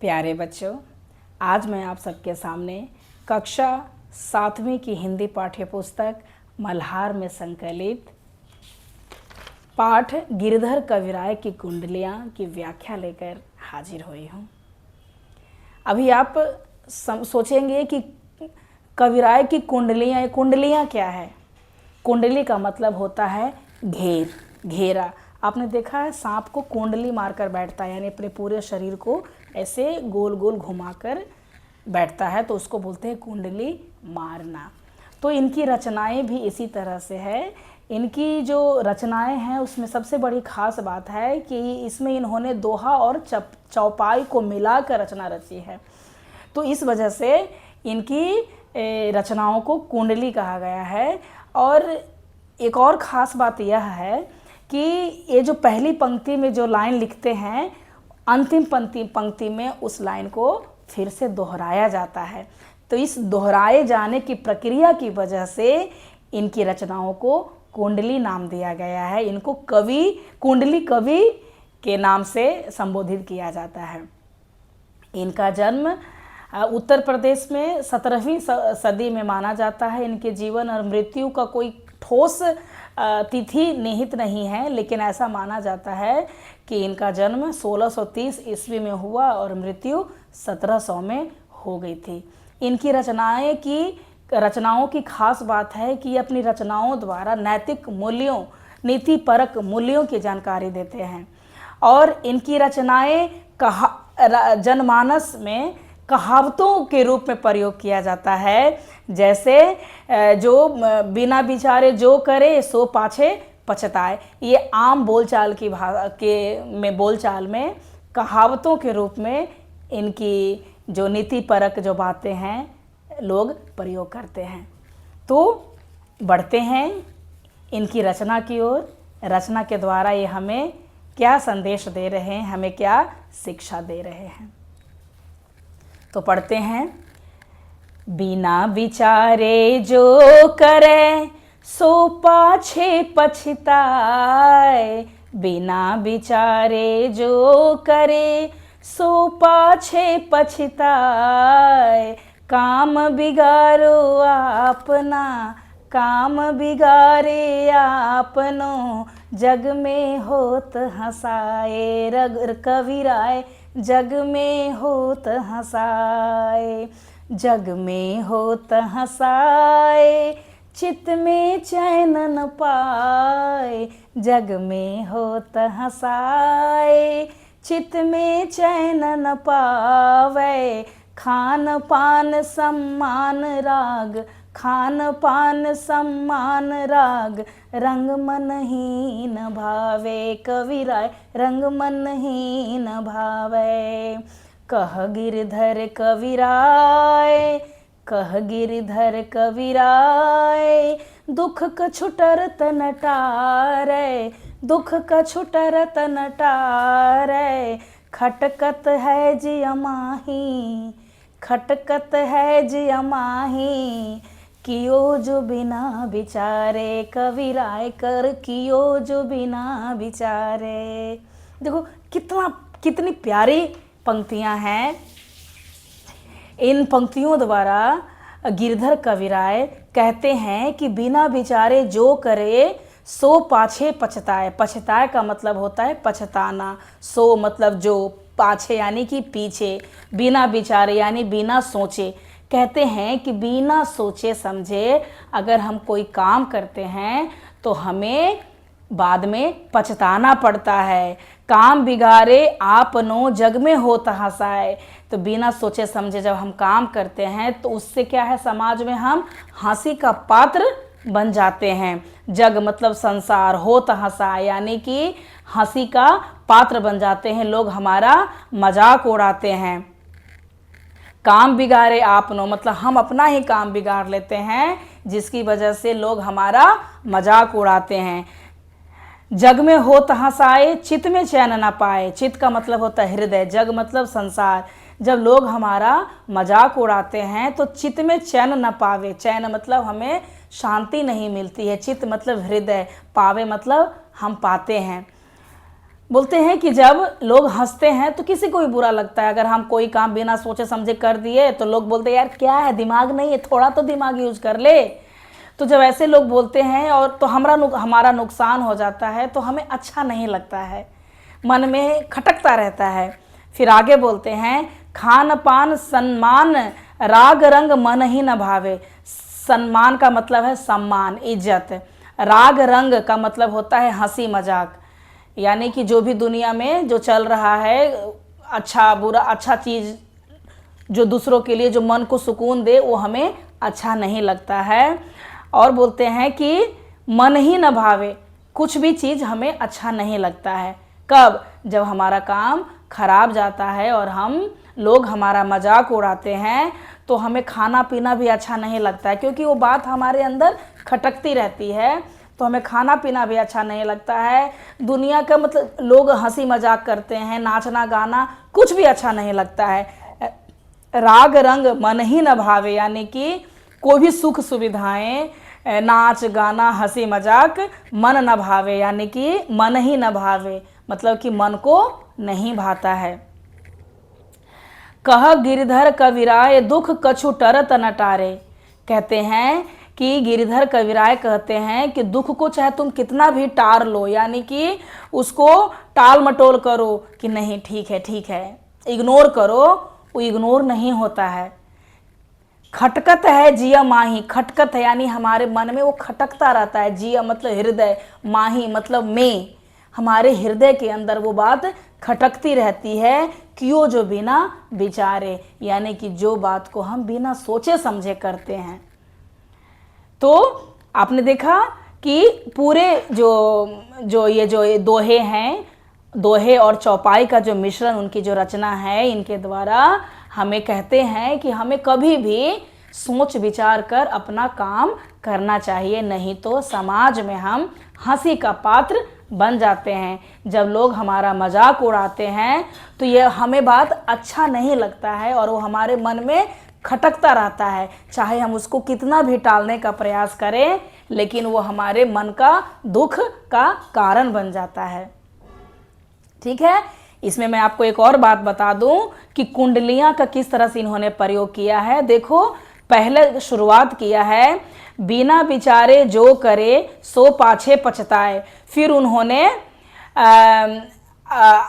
प्यारे बच्चों, आज मैं आप सबके सामने कक्षा 7वीं की हिंदी पाठ्य पुस्तक मल्हार में संकलित पाठ गिरधर कविराय की कुंडलियाँ की व्याख्या लेकर हाजिर हुई हूँ। अभी आप सोचेंगे कि कविराय की कुंडलियाँ क्या है। कुंडली का मतलब होता है घेरा। आपने देखा है सांप को कुंडली मारकर बैठता है, यानी अपने पूरे शरीर को ऐसे गोल गोल घुमाकर बैठता है, तो उसको बोलते हैं कुंडली मारना। तो इनकी रचनाएं भी इसी तरह से है। इनकी जो रचनाएं हैं उसमें सबसे बड़ी खास बात है कि इसमें इन्होंने दोहा और चौपाई को मिलाकर रचना रची है। तो इस वजह से इनकी रचनाओं को कुंडली कहा गया है। और एक और ख़ास बात यह है कि ये जो पहली पंक्ति में जो लाइन लिखते हैं, अंतिम पंक्ति में उस लाइन को फिर से दोहराया जाता है। तो इस दोहराए जाने की प्रक्रिया की वजह से इनकी रचनाओं को कुंडली नाम दिया गया है। इनको कुंडली कवि के नाम से संबोधित किया जाता है। इनका जन्म उत्तर प्रदेश में 17वीं सदी में माना जाता है। इनके जीवन और मृत्यु का कोई ठोस तिथि निहित नहीं है, लेकिन ऐसा माना जाता है कि इनका जन्म 1630 ईस्वी में हुआ और मृत्यु 1700 में हो गई थी। इनकी रचनाओं की खास बात है कि अपनी रचनाओं द्वारा नैतिक मूल्यों, नीतिपरक मूल्यों की जानकारी देते हैं। और इनकी रचनाएं जनमानस में कहावतों के रूप में प्रयोग किया जाता है। जैसे जो बिना विचारे जो करे सो पाछे पछताए, ये आम बोलचाल की बोलचाल में कहावतों के रूप में इनकी जो नीतिपरक जो बातें हैं लोग प्रयोग करते हैं। तो बढ़ते हैं इनकी रचना की ओर। रचना के द्वारा ये हमें क्या संदेश दे रहे हैं, हमें क्या शिक्षा दे रहे हैं। तो पढ़ते हैं। बिना विचारे जो करे सो पाछे पछताए, बिना विचारे जो करे सो पाछे पछताए, काम बिगाड़ो अपना, काम बिगाड़े आपनो, जग में होत हंसाए, कविराय जग में होत हंसाए, जग में होत हंसाए, चित में चैन न पाए, जग में होत हंसाए, चित में चैन न पावे, खान पान सम्मान राग, खान पान सम्मान राग, रंग मन ही न भावे, कविराय रंग मन ही न भावे। कह गिरधर कविराय, कह गिरधर कविराय, दुख क छुटर तन टारे, दुख क छुटर तन टारे, खटकत है जिया माही, खटकत है जिया माही, कियो जो बिना विचारे, कविराय कर कियो जो बिना विचारे। देखो कितनी प्यारी पंक्तियां हैं। इन पंक्तियों द्वारा गिरधर कविराय कहते हैं कि बिना विचारे जो करे सो पाछे पछताए। पछताए का मतलब होता है पछताना। सो मतलब जो, पाछे यानी कि पीछे, बिना विचारे यानी बिना सोचे। कहते हैं कि बिना सोचे समझे अगर हम कोई काम करते हैं तो हमें बाद में पछताना पड़ता है। काम बिगाड़े आपनो, जग में होता हंसाए। तो बिना सोचे समझे जब हम काम करते हैं तो उससे क्या है, समाज में हम हंसी का पात्र बन जाते हैं। जग मतलब संसार, होता हंसाए यानी कि हंसी का पात्र बन जाते हैं, लोग हमारा मजाक उड़ाते हैं। काम बिगाड़े आपनो मतलब हम अपना ही काम बिगाड़ लेते हैं, जिसकी वजह से लोग हमारा मजाक उड़ाते हैं। जग में होत हंसाए, चित में चैन न पाए। चित का मतलब होता है हृदय, जग मतलब संसार। जब लोग हमारा मजाक उड़ाते हैं तो चित में चैन न पावे। चैन मतलब हमें शांति नहीं मिलती है। चित मतलब हृदय, पावे मतलब हम पाते हैं। बोलते हैं कि जब लोग हंसते हैं तो किसी को भी बुरा लगता है। अगर हम कोई काम बिना सोचे समझे कर दिए तो लोग बोलते हैं यार क्या है, दिमाग नहीं है, थोड़ा तो दिमाग यूज कर ले। तो जब ऐसे लोग बोलते हैं और तो हमारा नुकसान हो जाता है, तो हमें अच्छा नहीं लगता है, मन में खटकता रहता है। फिर आगे बोलते हैं, खान पान सम्मान राग रंग मन ही न भावे। सम्मान का मतलब है सम्मान, इज्जत। राग रंग का मतलब होता है हंसी मजाक, यानी कि जो भी दुनिया में जो चल रहा है, अच्छा बुरा, अच्छा चीज़ जो दूसरों के लिए जो मन को सुकून दे, वो हमें अच्छा नहीं लगता है। और बोलते हैं कि मन ही न भावे, कुछ भी चीज़ हमें अच्छा नहीं लगता है। कब? जब हमारा काम खराब जाता है और लोग हमारा मजाक उड़ाते हैं, तो हमें खाना पीना भी अच्छा नहीं लगता है, क्योंकि वो बात हमारे अंदर खटकती रहती है। तो हमें खाना पीना भी अच्छा नहीं लगता है। दुनिया का मतलब लोग हंसी मजाक करते हैं, नाचना गाना कुछ भी अच्छा नहीं लगता है। राग रंग मन ही न भावे, यानी कि कोई भी सुख सुविधाएं, नाच गाना हंसी मजाक मन न भावे, यानी कि मन ही न भावे, मतलब कि मन को नहीं भाता है। कह गिरधर कविराय दुख कछु टरत न टारे। कहते हैं कि गिरधर कविराय कहते हैं कि दुख को चाहे तुम कितना भी टार लो, यानी कि उसको टाल मटोल करो कि नहीं ठीक है, इग्नोर करो, वो इग्नोर नहीं होता है। खटकत है जिया माही, खटकत है यानी हमारे मन में वो खटकता रहता है। जिया मतलब हृदय, माही मतलब में, हमारे हृदय के अंदर वो बात खटकती रहती है। क्यों? जो बिना विचारे, यानी कि जो बात को हम बिना सोचे समझे करते हैं। तो आपने देखा कि पूरे जो दोहे हैं, दोहे और चौपाई का जो मिश्रण, उनकी जो रचना है, इनके द्वारा हमें कहते हैं कि हमें कभी भी सोच विचार कर अपना काम करना चाहिए, नहीं तो समाज में हम हंसी का पात्र बन जाते हैं। जब लोग हमारा मजाक उड़ाते हैं तो ये हमें बात अच्छा नहीं लगता है और वो हमारे मन में खटकता रहता है। चाहे हम उसको कितना भी टालने का प्रयास करें, लेकिन वो हमारे मन का दुख का कारण बन जाता है। ठीक है, इसमें मैं आपको एक और बात बता दूं कि कुंडलियां का किस तरह से इन्होंने प्रयोग किया है। देखो, पहले शुरुआत किया है, बिना विचारे जो करे सो पाछे पछताए। फिर उन्होंने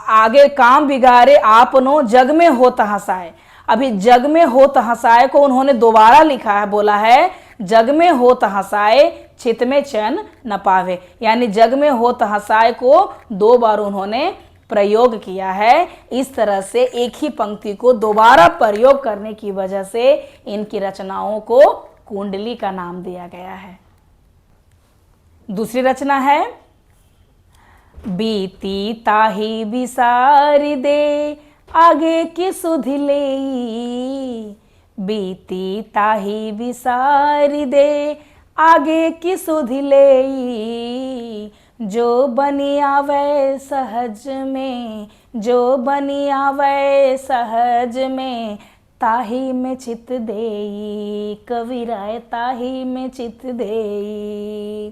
आगे काम बिगाड़े आपनो जग में होत हंसाए। अभी जग में होत हंसाए को उन्होंने दोबारा लिखा है, बोला है जग में होत हंसाए चित में चैन न पावे, यानी जग में होत हंसाए को दो बार उन्होंने प्रयोग किया है। इस तरह से एक ही पंक्ति को दोबारा प्रयोग करने की वजह से इनकी रचनाओं को कुंडली का नाम दिया गया है। दूसरी रचना है, बीती ताही बिसारी दे आगे की सुध लेई। बीती ताही बिसारी दे आगे की सुध लेई। जो बनी आवे सहज में, जो बनी आवे सहज में, ताही में चित देई। कविराय ताही में चित देई,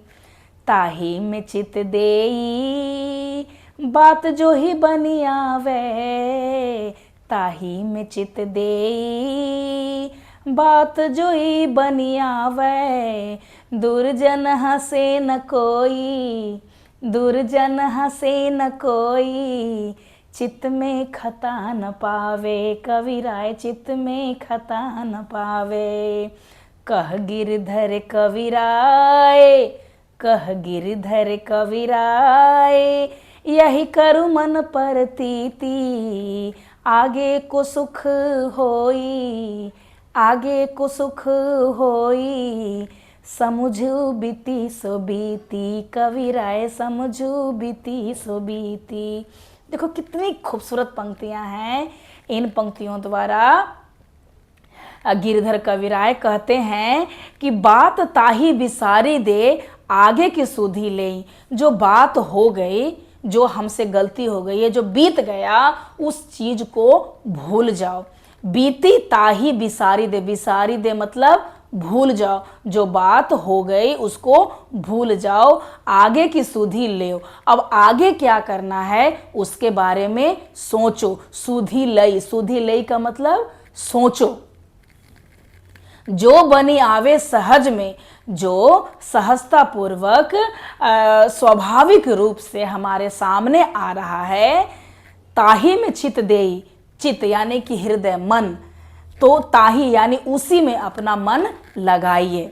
ताही में चित देई। बात जो ही बनी आवे ताही में चित देई। बात जो ही बनी आवे दुर्जन हंसे न कोई, दुर्जन हंसे न कोई। चित्त में खता न पावे, कविराय चित्त में खता न पावे। कह गिरधर कविराय, कह गिरधर कविराय। यही करु मन परतीति, आगे को सुख होई, आगे को सुख होई। समझू बीती सो बीती, कविराय समझू बीती सो बीती। देखो कितनी खूबसूरत पंक्तियां हैं। इन पंक्तियों द्वारा गिरधर कविराय कहते हैं कि बात ताही बिसारी दे आगे की सुधी ले। जो बात हो गई, जो हमसे गलती हो गई है, जो बीत गया, उस चीज को भूल जाओ। बीती ताही बिसारी दे, बिसारी दे मतलब भूल जाओ, जो बात हो गई उसको भूल जाओ, आगे की सुधि ले। अब आगे क्या करना है उसके बारे में सोचो। सुधि लई, सुधि लई का मतलब सोचो। जो बनी आवे सहज में, जो सहजता पूर्वक स्वाभाविक रूप से हमारे सामने आ रहा है, ताही में चित देई, चित यानी कि हृदय, मन, तो ताही यानी उसी में अपना मन लगाइए।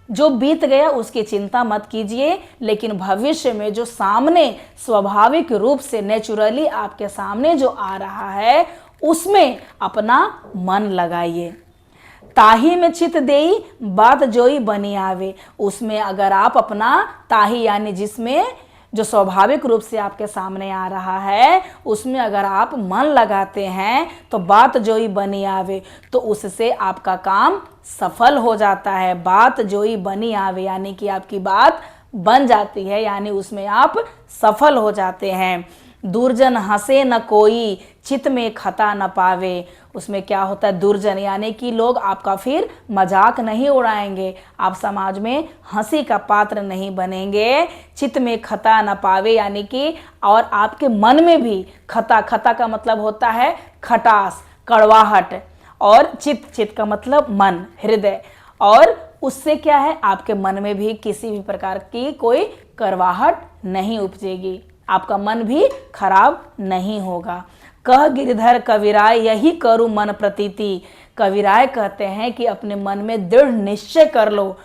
जो बीत गया उसकी चिंता मत कीजिए, लेकिन भविष्य में जो सामने स्वाभाविक रूप से नेचुरली आपके सामने जो आ रहा है उसमें अपना मन लगाइए। ताही में चित देई, बात जोई बनी आवे, उसमें अगर आप अपना ताही यानी जिसमें जो स्वाभाविक रूप से आपके सामने आ रहा है उसमें अगर आप मन लगाते हैं तो बात जोई बनी आवे, तो उससे आपका काम सफल हो जाता है। बात जोई बनी आवे यानी कि आपकी बात बन जाती है, यानी उसमें आप सफल हो जाते हैं। दुर्जन हंसे न कोई, चित में खता न पावे, उसमें क्या होता है, दुर्जन यानी कि लोग आपका फिर मजाक नहीं उड़ाएंगे, आप समाज में हंसी का पात्र नहीं बनेंगे। चित में खता न पावे यानी कि और आपके मन में भी खता, खता का मतलब होता है खटास, कड़वाहट, और चित, चित का मतलब मन, हृदय, और उससे क्या है आपके मन में भी किसी भी प्रकार की कोई कड़वाहट नहीं उपजेगी, आपका मन भी खराब नहीं होगा। कह गिरधर कविराय यही करूँ मन प्रतीति, कविराय कहते हैं कि अपने मन में दृढ़ निश्चय कर लो।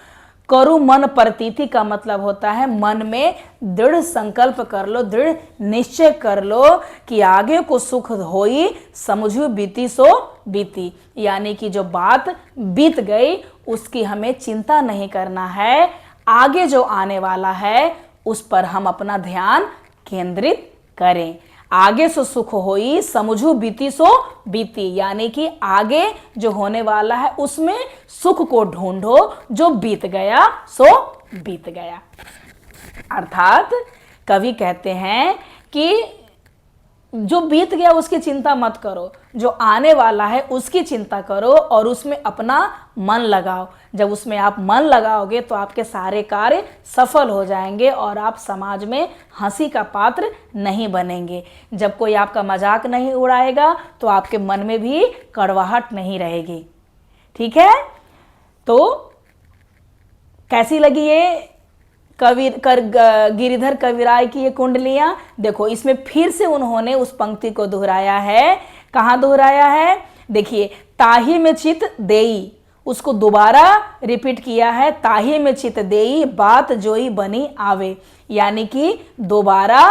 करूँ मन प्रतीति का मतलब होता है मन में दृढ़ संकल्प कर लो, दृढ़ निश्चय कर लो कि आगे को सुख होई, समझू बीती सो बीती, यानी कि जो बात बीत गई उसकी हमें चिंता नहीं करना है, आगे जो आने वाला है उस पर हम अपना ध्यान केंद्रित करें। आगे सो सुख होई, समझू बीती सो बीती, यानी कि आगे जो होने वाला है उसमें सुख को ढूंढो, जो बीत गया सो बीत गया। अर्थात कवि कहते हैं कि जो बीत गया उसकी चिंता मत करो, जो आने वाला है उसकी चिंता करो और उसमें अपना मन लगाओ। जब उसमें आप मन लगाओगे तो आपके सारे कार्य सफल हो जाएंगे और आप समाज में हंसी का पात्र नहीं बनेंगे। जब कोई आपका मजाक नहीं उड़ाएगा तो आपके मन में भी कड़वाहट नहीं रहेगी। ठीक है, तो कैसी लगी ये गिरिधर कविराय की ये कुंडलियां? देखो इसमें फिर से उन्होंने उस पंक्ति को दोहराया है। कहाँ दोहराया है? देखिए, ताही में चित देई, उसको दोबारा रिपीट किया है, ताही में चित देई बात जोई बनी आवे, यानी कि दोबारा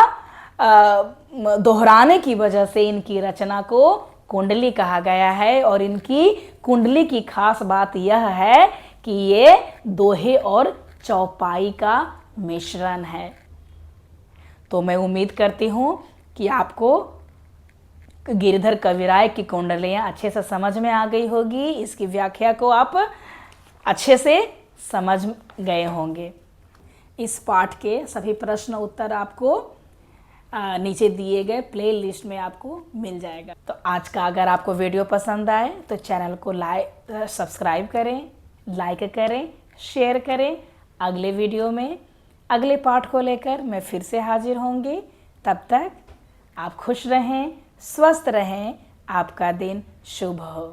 दोहराने की वजह से इनकी रचना को कुंडली कहा गया है। और इनकी कुंडली की खास बात यह है कि ये दोहे और चौपाई का मिश्रण है। तो मैं उम्मीद करती हूँ कि आपको गिरधर कविराय की कुंडलियाँ अच्छे से समझ में आ गई होगी, इसकी व्याख्या को आप अच्छे से समझ गए होंगे। इस पाठ के सभी प्रश्न उत्तर आपको नीचे दिए गए प्ले लिस्ट में आपको मिल जाएगा। तो आज का अगर आपको वीडियो पसंद आए तो चैनल को सब्सक्राइब करें, लाइक करें, शेयर करें। अगले वीडियो में अगले पाठ को लेकर मैं फिर से हाजिर होंगी। तब तक आप खुश रहें, स्वस्थ रहें, आपका दिन शुभ हो।